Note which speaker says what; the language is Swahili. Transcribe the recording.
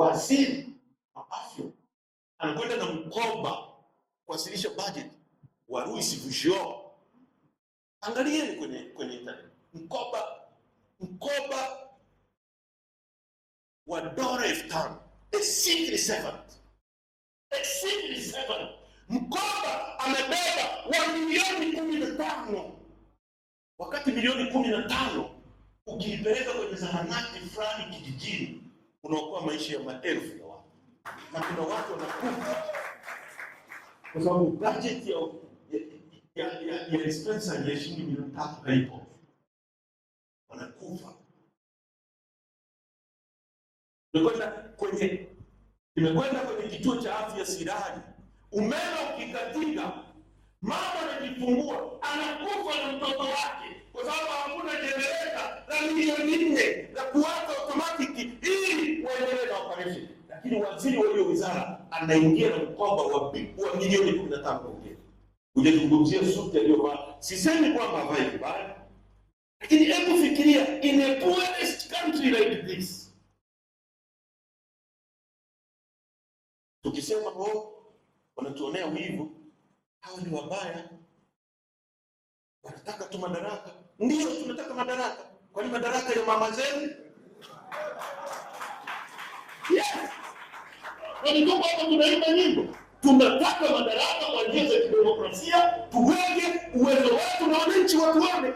Speaker 1: waziri wa afya anakwenda na mkoba kuwasilisha budget wa Louis Vuitton. Angalieni kwenye internet. Mkoba wa dola 5,000. A secret servant. Mkoba amebeba wa milioni 15. Wakati milioni 15 ukiipeleka kwenye zahanati fulani kijijini unaokoa maisha ya maelfu ya watu. Na kuna watu wanakufa kwa sababu budget ya dispenser ya shilingi milioni 3 haipo. Wanakufa. Nimekwenda kwenye kituo cha afya Sirari. Umeme ukikatika, mama anajifungua, anakufa na mtoto wake kwa sababu hakuna generator na milioni 4 na kuwaka automatic ili waendelee na operation. Lakini waziri wa hiyo wizara anaingia na mkoba wa milioni 15 pekee. Ujazungumzia suti aliyovaa. Sisemi kwamba havae vibaya, lakini hebu fikiria, in a poorest country like this, tukisema wanatuonea wivu, hawa ni wabaya, wanataka tu madaraka. Ndio tunataka madaraka. Kwani madaraka ya mama zenu? Yes. Ndio hapo tunaimba nyimbo. Tunataka madaraka kwa njia za kidemokrasia, tuweke uwezo wetu na wananchi watuone